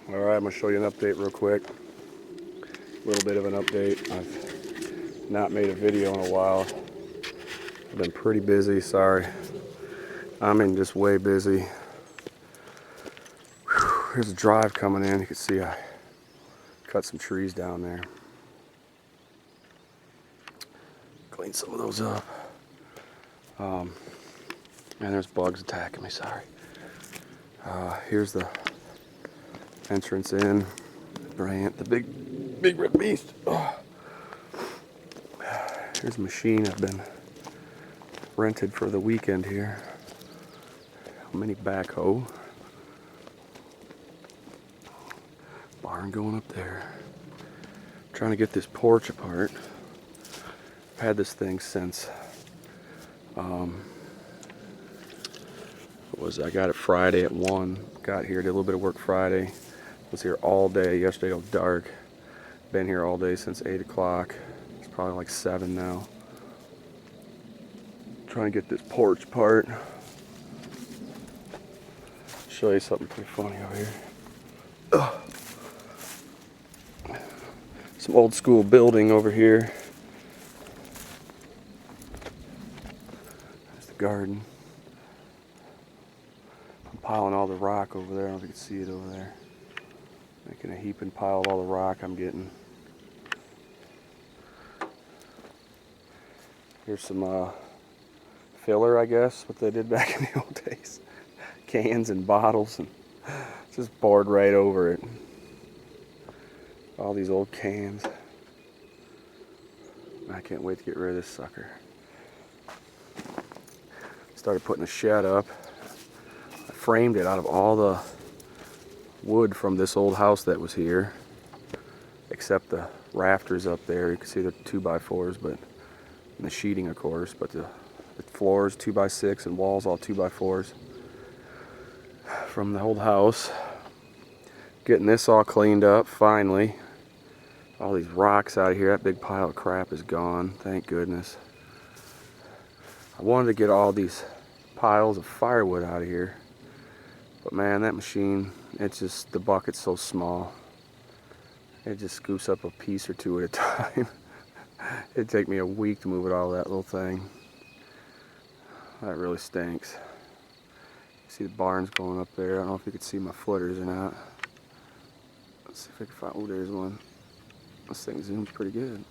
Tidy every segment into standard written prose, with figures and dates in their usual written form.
Alright, I'm going to show you an update real quick. A little bit of an update. I've not made a video in a while. I've been pretty busy, sorry. I mean, just way busy. Whew, here's a drive coming in. You can see I cut some trees down there. Clean some of those up. And there's bugs attacking me, sorry. Here's the entrance in. Bryant, the big red beast. Oh. Here's a machine I've been rented for the weekend here. A mini backhoe. Barn going up there. Trying to get this porch apart. I've had this thing since I got it Friday at 1. Got here, did a little bit of work Friday. Was here all day yesterday till dark. Been here all day since 8 o'clock. It's probably like 7 now. Trying to get this porch apart. Show you something pretty funny over here. Ugh. Some old school building over here. There's the garden. I'm piling all the rock over there. I don't know if you can see it over there. Making a heaping pile of all the rock I'm getting. Here's some filler, I guess, what they did back in the old days. Cans and bottles, and just poured right over it. All these old cans. I can't wait to get rid of this sucker. Started putting a shed up. I framed it out of all the wood from this old house that was here, except the rafters up there. You can see they're 2x4s, but and the sheeting, of course, but the floors 2x6 and walls all 2x4s from the old house. Getting this all cleaned up finally. All these rocks out of here. That big pile of crap is gone, thank goodness. I wanted to get all these piles of firewood out of here, but man, that machine, it's just, the bucket's so small. It just scoops up a piece or two at a time. It'd take me a week to move it all, that little thing. That really stinks. See the barns going up there. I don't know if you can see my footers or not. Let's see if I can find, oh, there's one. This thing zooms pretty good.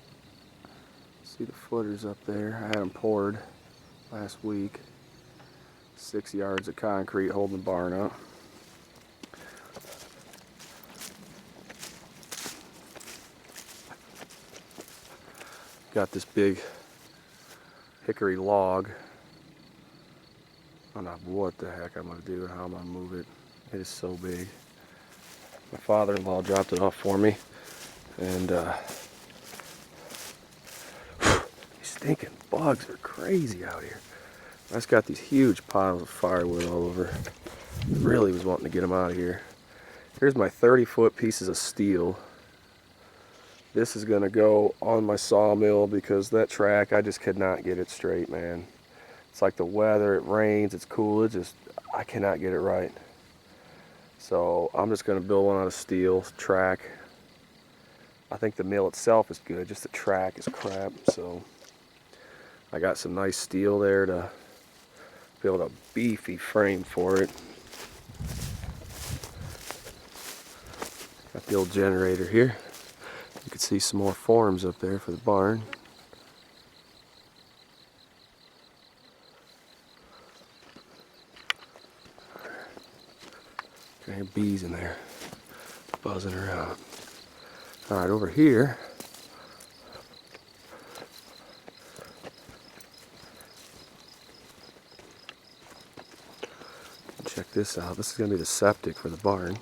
See the footers up there. I had them poured last week. 6 yards of concrete holding the barn up. Got this big hickory log. I don't know what the heck I'm going to do and how I'm going to move it. It is so big. My father-in-law dropped it off for me. And these stinking bugs are crazy out here. I just got these huge piles of firewood all over. Really was wanting to get them out of here. Here's my 30-foot pieces of steel. This is going to go on my sawmill because that track, I just could not get it straight, man. It's like the weather, it rains, it's cool, I cannot get it right. So I'm just going to build one out of steel, track. I think the mill itself is good, just the track is crap. So I got some nice steel there to build a beefy frame for it. Got the old generator here. You can see some more forms up there for the barn. Can hear bees in there buzzing around. Alright, over here check this out. This is going to be the septic for the barn.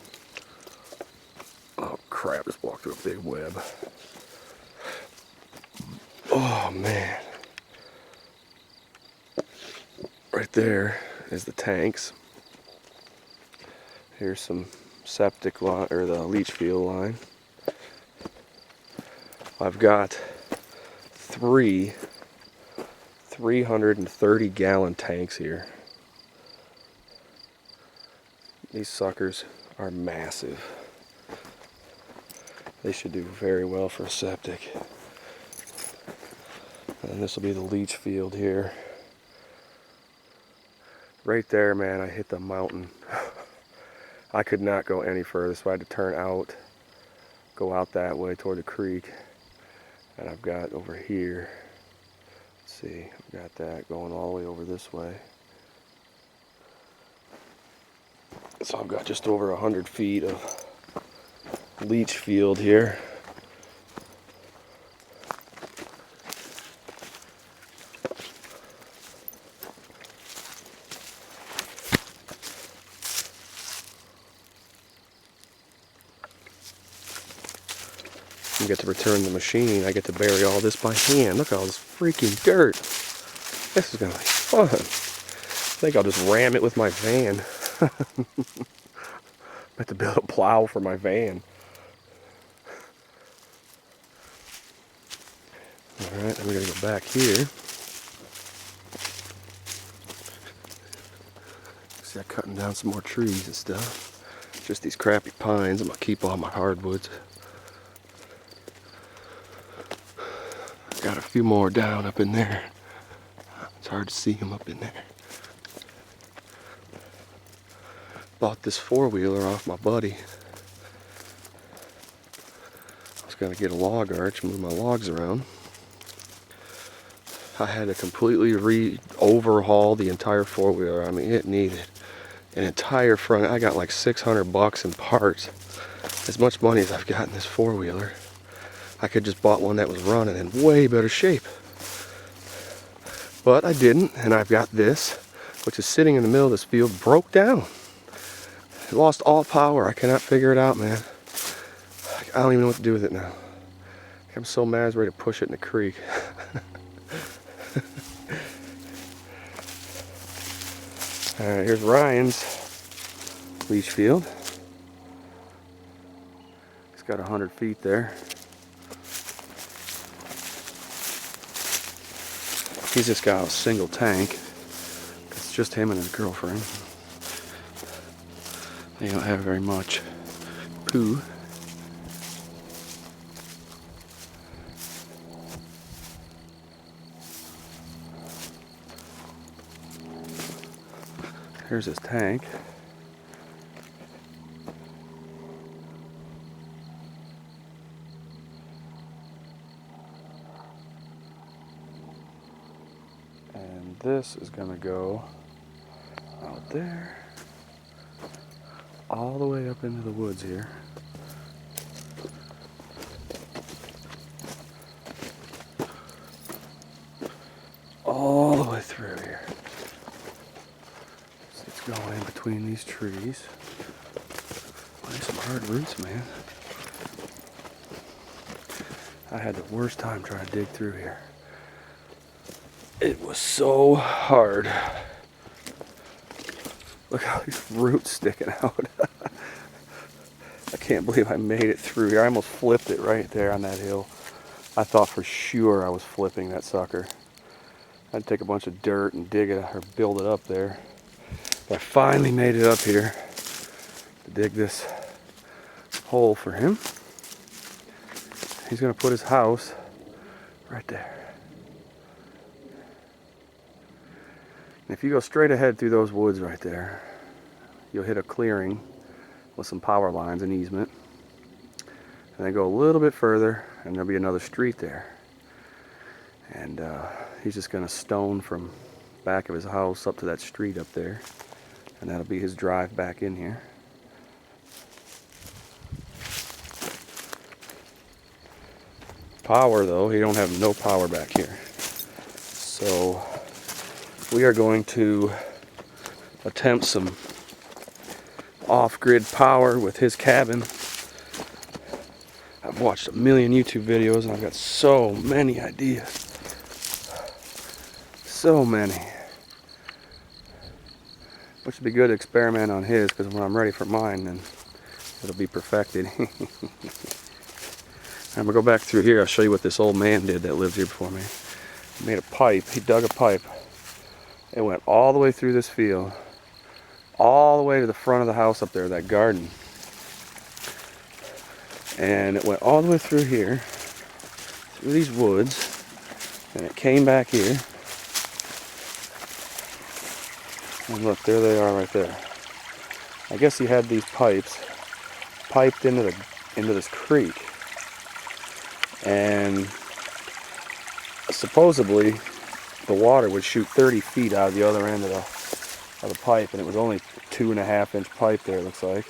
Oh crap, just walked through a big web. Oh man. Right there is the tanks. Here's some septic line, or the leach field line. I've got 3 330-gallon tanks here. These suckers are massive. They should do very well for a septic. And this will be the leach field here. Right there, man, I hit the mountain. I could not go any further, so I had to turn out, go out that way toward the creek. And I've got over here, let's see, I've got that going all the way over this way. So I've got just over 100 feet of leach field here. You get to return the machine. I get to bury all this by hand. Look at all this freaking dirt. This is gonna be fun. I think I'll just ram it with my van. I have to build a plow for my van. Alright, then we're gonna go back here. See, I'm cutting down some more trees and stuff. Just these crappy pines. I'm gonna keep all my hardwoods. Got a few more down up in there. It's hard to see them up in there. Bought this four-wheeler off my buddy. I was gonna get a log arch, move my logs around. I had to completely overhaul the entire four-wheeler. I mean, it needed an entire front. I got like $600 in parts. As much money as I've got in this four-wheeler, I could just bought one that was running in way better shape. But I didn't, and I've got this, which is sitting in the middle of this field, broke down. It lost all power. I cannot figure it out, man. I don't even know what to do with it now. I'm so mad I was ready to push it in the creek. Alright, here's Ryan's leach field. He's got 100 feet there. He's just got a single tank. It's just him and his girlfriend. They don't have very much poo. Here's his tank. And this is gonna go out there, all the way up into the woods here. All the way through here. So it's going in between these trees. Nice some hard roots, man. I had the worst time trying to dig through here. It was so hard. Look how these roots sticking out. I can't believe I made it through here. I almost flipped it right there on that hill. I thought for sure I was flipping that sucker. I'd take a bunch of dirt and dig it or build it up there. But I finally made it up here to dig this hole for him. He's gonna put his house right there. If you go straight ahead through those woods right there, you'll hit a clearing with some power lines and easement. And then go a little bit further and there'll be another street there. And he's just gonna stone from back of his house up to that street up there. And that'll be his drive back in here. Power though, he don't have no power back here. So we are going to attempt some off-grid power with his cabin. I've watched a million YouTube videos and I've got so many ideas. So many. Which would be good to experiment on his, because when I'm ready for mine, then it'll be perfected. I'm gonna go back through here. I'll show you what this old man did that lived here before me. He made a pipe. He dug a pipe. It went all the way through this field, all the way to the front of the house up there, that garden. And it went all the way through here, through these woods, and it came back here. And look, there they are right there. I guess he had these pipes piped into this creek, and supposedly the water would shoot 30 feet out of the other end of the pipe, and it was only 2.5-inch pipe there, it looks like.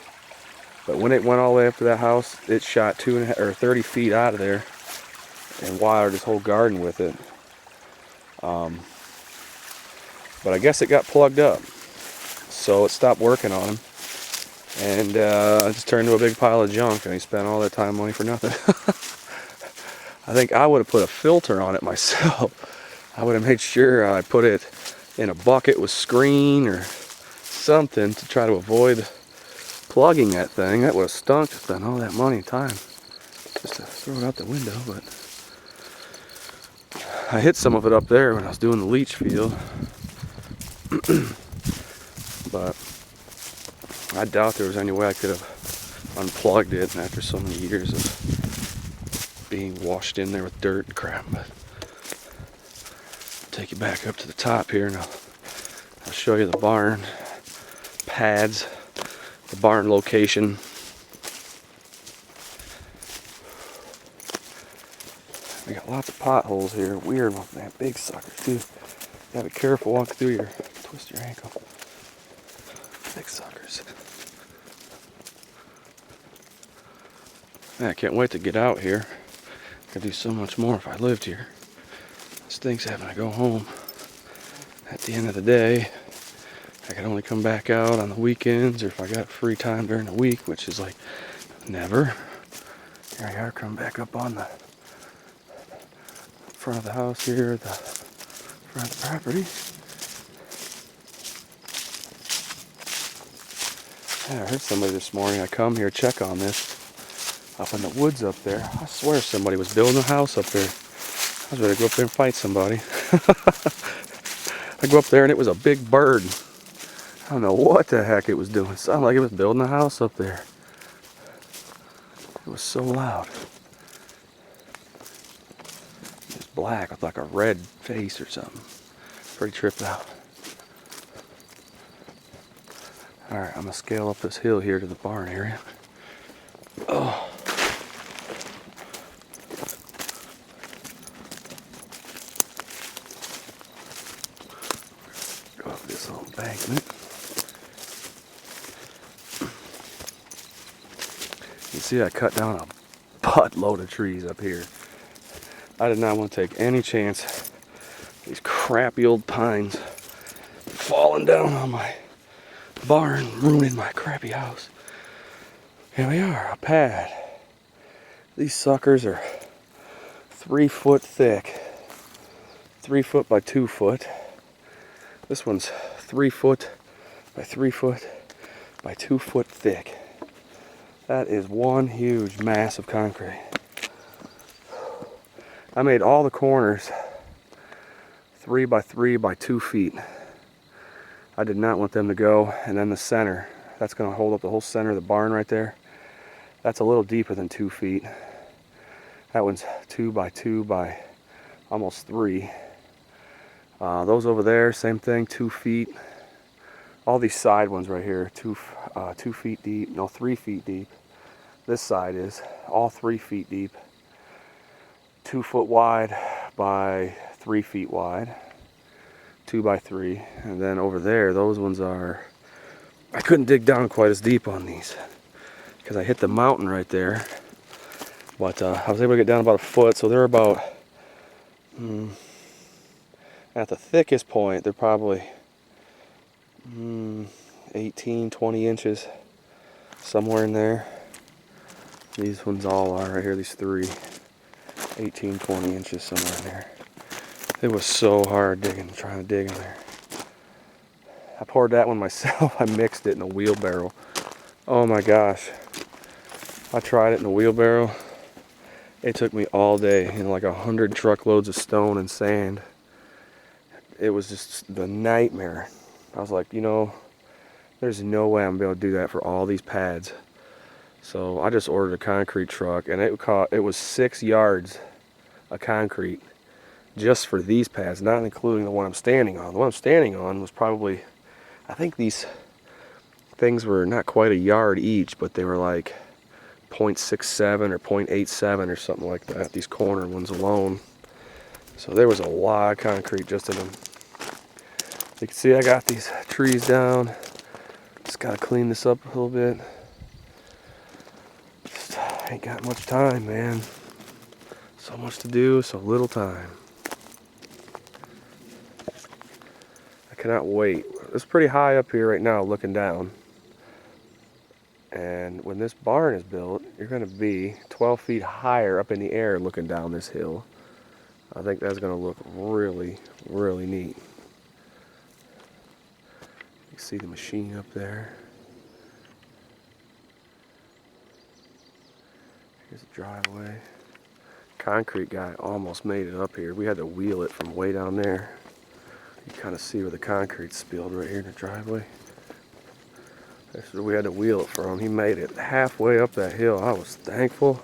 But when it went all the way up to that house, it shot 30 feet out of there and watered his whole garden with it. But I guess it got plugged up, so it stopped working on him, and it just turned into a big pile of junk, and he spent all that time and money for nothing. I think I would have put a filter on it myself. I would have made sure I put it in a bucket with screen or something to try to avoid plugging that thing. That would have stunk to spend all that money and time just to throw it out the window. But I hit some of it up there when I was doing the leach field. But I doubt there was any way I could have unplugged it after so many years of being washed in there with dirt and crap. But I'll take you back up to the top here, and I'll show you the barn pads, the barn location. We got lots of potholes here. Weird ones, man. Big suckers too. You gotta be careful walking through here. Twist your ankle. Big suckers. Man, I can't wait to get out here. I could do so much more if I lived here. It stinks having to go home at the end of the day. I could only come back out on the weekends, or if I got free time during the week, which is like never. Here I are coming back up on the front of the house here, the front of the property. Yeah, I heard somebody this morning. I come here, check on this, up in the woods up there. I swear somebody was building a house up there. I was ready to go up there and fight somebody. I go up there and it was a big bird. I don't know what the heck it was doing. It sounded like it was building a house up there. It was so loud. It was black with like a red face or something. Pretty tripped out. Alright, I'm going to scale up this hill here to the barn area. Oh. Go up this little embankment. You see I cut down a buttload of trees up here. I did not want to take any chance. These crappy old pines falling down on my barn, ruining my crappy house. Here we are, a pad. These suckers are 3 foot thick. 3 foot by 2 foot. This one's 3 foot by 3 foot by 2 foot thick. That is one huge mass of concrete. I made all the corners 3 by 3 by 2 feet. I did not want them to go. And then the center, that's going to hold up the whole center of the barn right there. That's a little deeper than 2 feet. That one's 2 by 2 by almost 3. Those over there, same thing, 2 feet. All these side ones right here, 2 feet deep, no, 3 feet deep. This side is all 3 feet deep. 2 foot wide by 3 feet wide. 2 by 3. And then over there, those ones are, I couldn't dig down quite as deep on these because I hit the mountain right there. But I was able to get down about a foot, so they're about, at the thickest point, they're probably 18, 20 inches, somewhere in there. These ones all are right here, these 3, 18, 20 inches, somewhere in there. It was so hard trying to dig in there. I poured that one myself. I mixed it in a wheelbarrow. Oh my gosh. I tried it in a wheelbarrow. It took me all day, like 100 truckloads of stone and sand. It was just the nightmare. I was like, there's no way I'm gonna be able to do that for all these pads. So I just ordered a concrete truck, and it was 6 yards of concrete just for these pads, not including the one I'm standing on. The one I'm standing on was probably, I think these things were not quite a yard each, but they were like 0.67 or 0.87 or something like that, these corner ones alone. So there was a lot of concrete just in them. You can see I got these trees down. Just gotta clean this up a little bit. Just ain't got much time, man. So much to do, so little time. I cannot wait. It's pretty high up here right now looking down. And when this barn is built, you're gonna be 12 feet higher up in the air looking down this hill. I think that's gonna look really, really neat. You can see the machine up there. Here's the driveway. Concrete guy almost made it up here. We had to wheel it from way down there. You kind of see where the concrete spilled right here in the driveway. That's where we had to wheel it from. He made it halfway up that hill. I was thankful.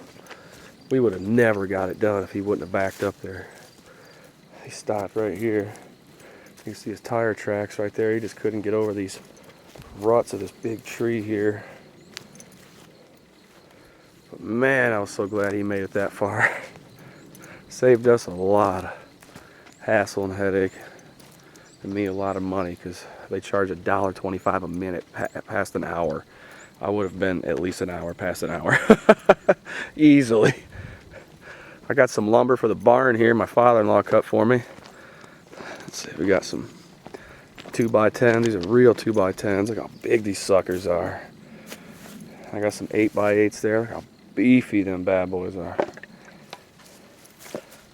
We would have never got it done if he wouldn't have backed up there. He stopped right here. You can see his tire tracks right there. He just couldn't get over these ruts of this big tree here. But man, I was so glad he made it that far. Saved us a lot of hassle and headache, and me a lot of money, because they charge $1.25 a minute past an hour. I would have been at least an hour past an hour. Easily. I got some lumber for the barn here my father-in-law cut for me. Let's see, we got some 2x10s. These are real 2x10s. Look how big these suckers are. I got some 8x8s there. Look how beefy them bad boys are.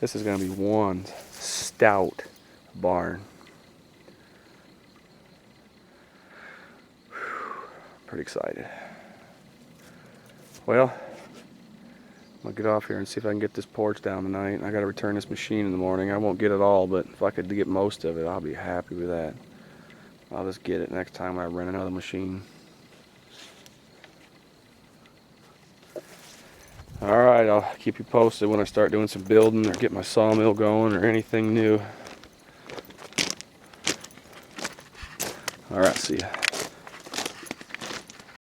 This is going to be one stout barn. Pretty excited. Well, I'm going to get off here and see if I can get this porch down tonight. I got to return this machine in the morning. I won't get it all, but if I could get most of it, I'll be happy with that. I'll just get it next time I rent another machine. Alright, I'll keep you posted when I start doing some building or get my sawmill going or anything new. Alright, see ya.